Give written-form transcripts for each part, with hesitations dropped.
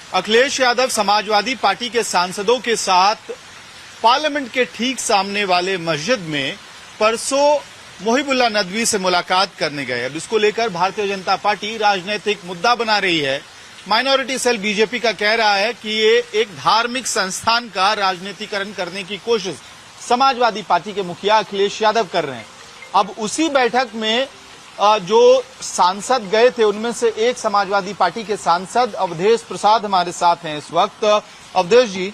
Akhilesh Yadav Samajwadi party के सांसदों के साथ पार्लियामेंट के ठीक सामने वाले मस्जिद में परसों मोहिबुल्लाह नदवी से मुलाकात करने गए। अब इसको लेकर भारतीय जनता पार्टी राजनीतिक मुद्दा बना रही है। माइनॉरिटी सेल बीजेपी का कह रहा है कि ये एक धार्मिक संस्थान का राजनीतिकरण करने की कोशिश समाजवादी पार्टी के मुखिया अखिलेश यादव कर रहे हैं। अब उसी बैठक में जो सांसद गए थे उनमें से एक समाजवादी पार्टी के सांसद अवधेश प्रसाद हमारे साथ हैं इस वक्त। अवधेश जी,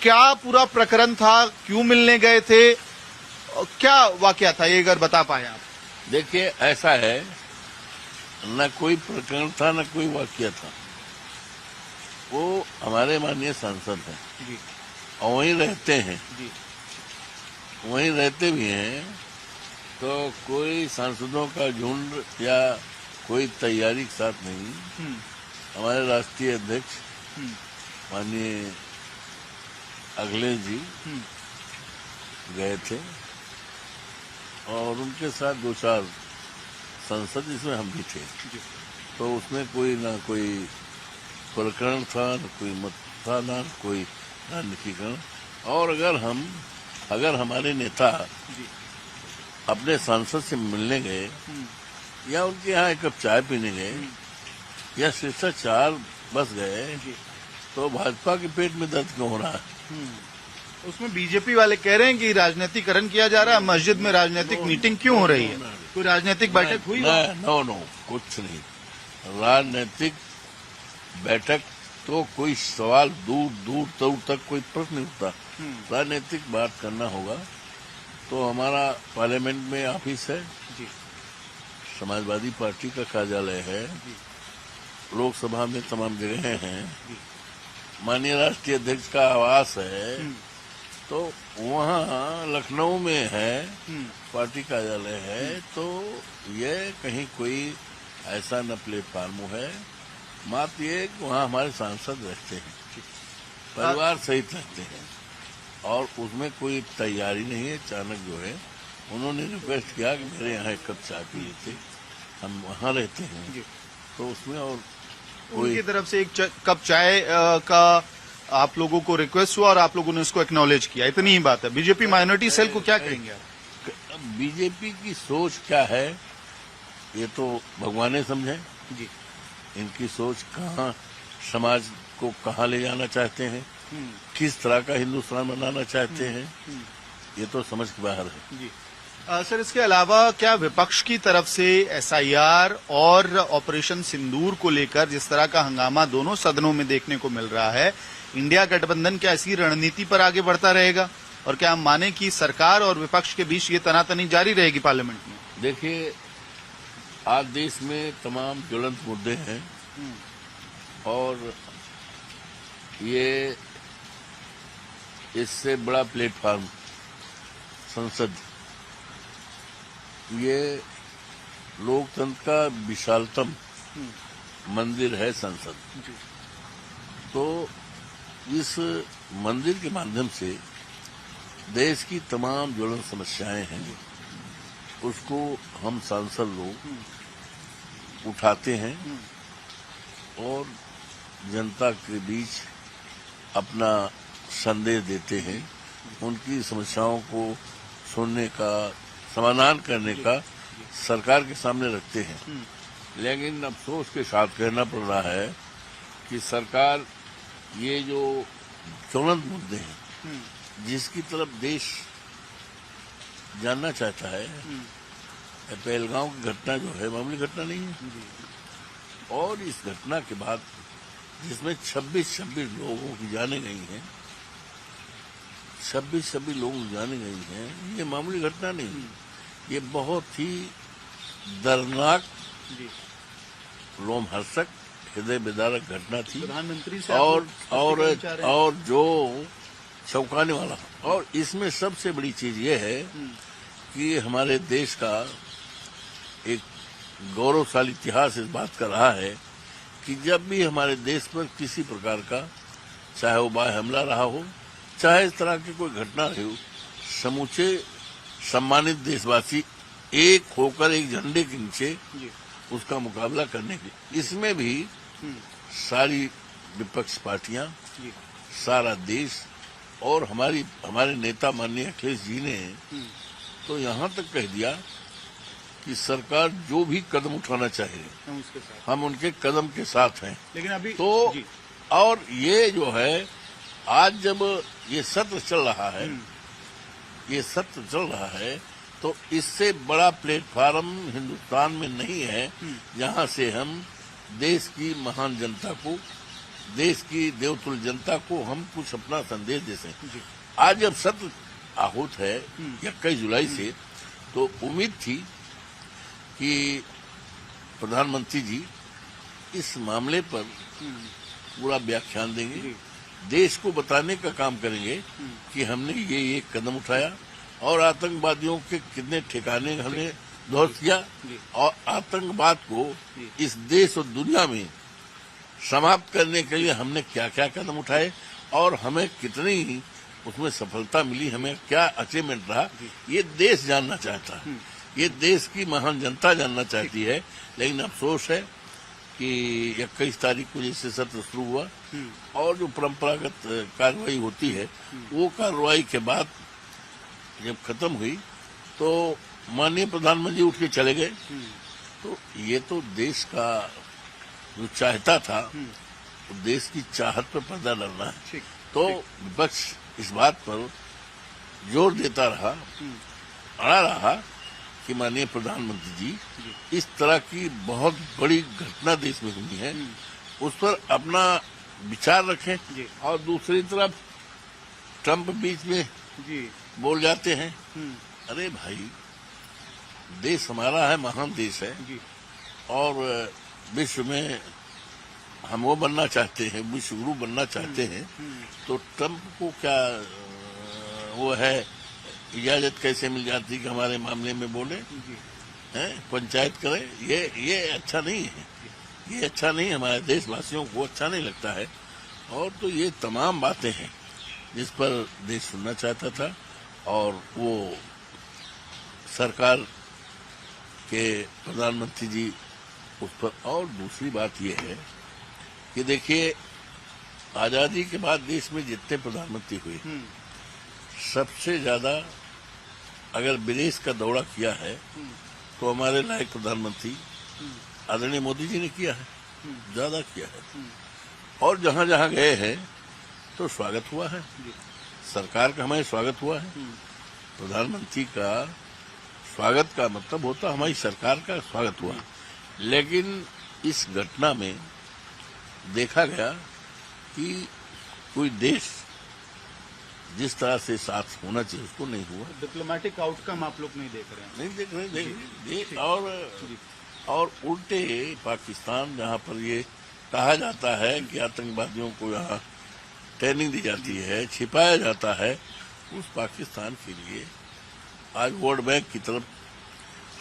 क्या पूरा प्रकरण था, क्यों मिलने गए थे, क्या वाकया था, ये अगर बता पाए आप। देखिए, ऐसा है, न कोई प्रकरण था न कोई वाकया था। वो हमारे माननीय सांसद हैं जी, और वहीं रहते हैं जी, वहीं रहते भी हैं। तो कोई सांसदों का झुंड या कोई तैयारी के साथ नहीं। हमारे राष्ट्रीय अध्यक्ष माननीय अखिलेश जी गए थे और उनके साथ 2-4 सांसद, जिसमें हम भी थे। तो उसमें कोई ना कोई प्रकरण था, न कोई मत था, न कोई राजनीतिकरण। और अगर हमारे नेता अपने सांसद से मिलने गए या उनके यहाँ एक कप चाय पीने गए या शिष्टाचार बस गए, तो भाजपा के पेट में दर्द क्यों हो रहा है? उसमें बीजेपी वाले कह रहे हैं कि राजनीतिकरण किया जा रहा है। मस्जिद में राजनीतिक मीटिंग क्यों हो रही है? कोई राजनीतिक बैठक हुई? नो, कुछ नहीं। राजनीतिक बैठक तो कोई सवाल दूर तक कोई प्रश्न नहीं उठता। राजनीतिक बात करना होगा तो हमारा पार्लियामेंट में ऑफिस है जी, समाजवादी पार्टी का कार्यालय है, लोकसभा में तमाम जगह हैं, माननीय राष्ट्रीय अध्यक्ष का आवास है, तो वहाँ लखनऊ में है पार्टी कार्यालय है। तो ये कहीं कोई ऐसा न प्लेटफार्म है। मात्र ये वहाँ हमारे सांसद रहते हैं, परिवार सहित रहते हैं, और उसमें कोई तैयारी नहीं है। अचानक जो है उन्होंने रिक्वेस्ट किया कि मेरे यहाँ एक कप चाय पिए थे, हम वहाँ रहते हैं, तो उसमें और उनकी तरफ से एक कप चाय का आप लोगों को रिक्वेस्ट हुआ और आप लोगों ने उसको एक्नॉलेज किया, इतनी ही बात है। बीजेपी माइनॉरिटी सेल को क्या कहेंगे आप? बीजेपी की सोच क्या है ये तो भगवान समझे जी। इनकी सोच कहाँ, समाज को कहाँ ले जाना चाहते हैं, किस तरह का हिंदुस्तान बनाना चाहते हैं, ये तो समझ के बाहर है जी। सर, इसके अलावा क्या विपक्ष की तरफ से एसआईआर और ऑपरेशन सिंदूर को लेकर जिस तरह का हंगामा दोनों सदनों में देखने को मिल रहा है, इंडिया गठबंधन क्या ऐसी रणनीति पर आगे बढ़ता रहेगा? और क्या हम माने कि सरकार और विपक्ष के बीच ये तनातनी जारी रहेगी पार्लियामेंट में? देखिए, आज देश में तमाम ज्वलंत मुद्दे हैं और ये इससे बड़ा प्लेटफार्म संसद, ये लोकतंत्र का विशालतम मंदिर है संसद। तो इस मंदिर के माध्यम से देश की तमाम ज्वलंत समस्याएं हैं, उसको हम सांसद लोग उठाते हैं और जनता के बीच अपना संदेश देते हैं, उनकी समस्याओं को सुनने का, समाधान करने का सरकार के सामने रखते हैं। लेकिन अफसोस के साथ कहना पड़ रहा है कि सरकार ये जो ज्वलंत मुद्दे हैं, जिसकी तरफ देश जानना चाहता है, पहलगांव की घटना जो है मामूली घटना नहीं है, और इस घटना के बाद जिसमें 26 लोगों की जानें गई हैं, 26 लोगों की जानें गई हैं, ये मामूली घटना नहीं, ये बहुत ही दर्दनाक, रोमहर्षक, हृदय विदारक घटना थी। प्रधानमंत्री से और जो चौंकाने वाला, और इसमें सबसे बड़ी चीज ये है कि हमारे देश का एक गौरवशाली इतिहास इस बात का रहा है कि जब भी हमारे देश पर किसी प्रकार का, चाहे वो बाह्य हमला रहा हो, चाहे इस तरह की कोई घटना रही हो, समूचे सम्मानित देशवासी एक होकर एक झंडे के नीचे उसका मुकाबला करने के, इसमें भी सारी विपक्ष पार्टियां, सारा देश और हमारे नेता माननीय अखिलेश जी ने तो यहाँ तक कह दिया कि सरकार जो भी कदम उठाना चाहे हम उनके कदम के साथ हैं। लेकिन अभी तो और ये जो है आज जब ये सत्र चल रहा है तो इससे बड़ा प्लेटफार्म हिंदुस्तान में नहीं है जहां से हम देश की महान जनता को, देश की देवतुल्य जनता को हम कुछ अपना संदेश दे सकें। आज जब सत्र आहूत है 21 जुलाई से, तो उम्मीद थी कि प्रधानमंत्री जी इस मामले पर पूरा व्याख्यान देंगे, देश को बताने का काम करेंगे कि हमने ये कदम उठाया और आतंकवादियों के कितने ठिकाने हमने ध्वस्त किया और आतंकवाद को इस देश और दुनिया में समाप्त करने के लिए हमने क्या क्या कदम उठाए और हमें कितनी उसमें सफलता मिली, हमें क्या अचीवमेंट रहा, ये देश जानना चाहता है, ये देश की महान जनता जानना चाहती है। लेकिन अफसोस है कि 21 तारीख को जैसे सत्र शुरू हुआ और जो परंपरागत कार्रवाई होती है वो कार्रवाई के बाद जब खत्म हुई तो माननीय प्रधानमंत्री उठ के चले गए। तो ये तो देश का जो चाहता था तो देश की चाहत पर पर्दा डालना है। तो विपक्ष इस बात पर जोर देता रहा, अड़ा रहा कि माननीय प्रधानमंत्री जी इस तरह की बहुत बड़ी घटना देश में हुई है उस पर अपना विचार रखें। और दूसरी तरफ ट्रंप बीच में बोल जाते हैं, अरे भाई देश हमारा है, महान देश है और विश्व में हम वो बनना चाहते हैं, विश्व गुरु बनना चाहते हैं। तो ट्रंप को क्या वो है इजाजत कैसे मिल जाती कि हमारे मामले में बोले हैं, पंचायत करें? ये अच्छा नहीं है, ये अच्छा नहीं, हमारे देशवासियों को अच्छा नहीं लगता है। और तो ये तमाम बातें हैं जिस पर देश सुनना चाहता था और वो सरकार के प्रधानमंत्री जी उस पर। और दूसरी बात ये है कि देखिए आजादी के बाद देश में जितने प्रधानमंत्री हुए सबसे ज्यादा अगर विदेश का दौरा किया है तो हमारे लायक प्रधानमंत्री आदरणीय मोदी जी ने किया है, ज्यादा किया है। और जहां जहां गए हैं तो स्वागत हुआ है, सरकार का हमारे स्वागत हुआ है। प्रधानमंत्री का स्वागत का मतलब होता हमारी सरकार का स्वागत हुआ। लेकिन इस घटना में देखा गया कि कोई देश जिस तरह से साथ होना चाहिए उसको नहीं हुआ। डिप्लोमेटिक आउटकम आप लोग नहीं देख रहे हैं? नहीं देख रहे। और उल्टे पाकिस्तान जहां पर ये कहा जाता है कि आतंकवादियों को यहाँ ट्रेनिंग दी जाती है, छिपाया जाता है, उस पाकिस्तान के लिए आज वर्ल्ड बैंक की तरफ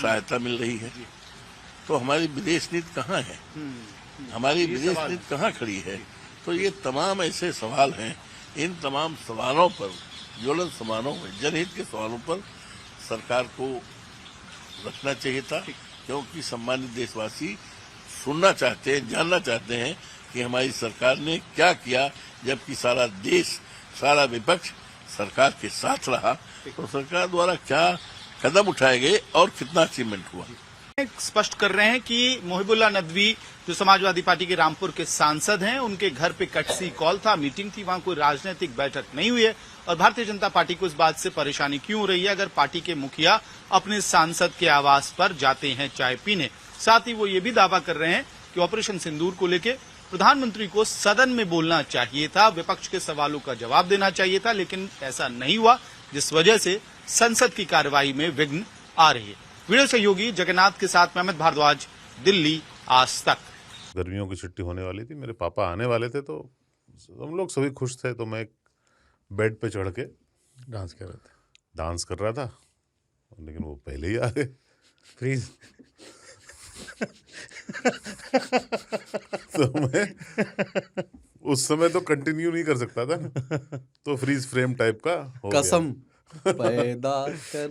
सहायता मिल रही है। तो हमारी विदेश नीति कहाँ है, हमारी विदेश नीति कहाँ खड़ी है? तो ये तमाम ऐसे सवाल हैं, इन तमाम सवालों पर, ज्वलंत सवालों में, जनहित के सवालों पर सरकार को रखना चाहिए था, क्योंकि सम्मानित देशवासी सुनना चाहते हैं, जानना चाहते हैं कि हमारी सरकार ने क्या किया, जबकि सारा देश, सारा विपक्ष सरकार के साथ रहा। तो सरकार द्वारा क्या कदम उठाए गए और कितना अचीवमेंट हुआ। स्पष्ट कर रहे हैं कि मोहिबुल्लाह नदवी जो समाजवादी पार्टी के रामपुर के सांसद हैं, उनके घर पे कटसी कॉल था, मीटिंग थी, वहां कोई राजनीतिक बैठक नहीं हुई है। और भारतीय जनता पार्टी को इस बात से परेशानी क्यों हो रही है अगर पार्टी के मुखिया अपने सांसद के आवास पर जाते हैं चाय पीने। साथ ही वो ये भी दावा कर रहे हैं कि ऑपरेशन सिंदूर को लेकर प्रधानमंत्री को सदन में बोलना चाहिए था, विपक्ष के सवालों का जवाब देना चाहिए था, लेकिन ऐसा नहीं हुआ, जिस वजह से संसद की कार्यवाही में विघ्न आ रही है। वीडियो सहयोगी जगन्नाथ के साथ महमद भारद्वाज, दिल्ली, आज तक। गर्मियों की छुट्टी होने वाली थी, मेरे पापा आने वाले थे, तो हम लोग सभी खुश थे। तो मैं एक बेड पे चढ़ के डांस कर रहा था, लेकिन वो पहले ही आ गए। फ्रीज तो मैं उस समय तो कंटिन्यू नहीं कर सकता था ना, तो फ्रीज फ्रेम टाइप का हो गया। कसम पैदा कर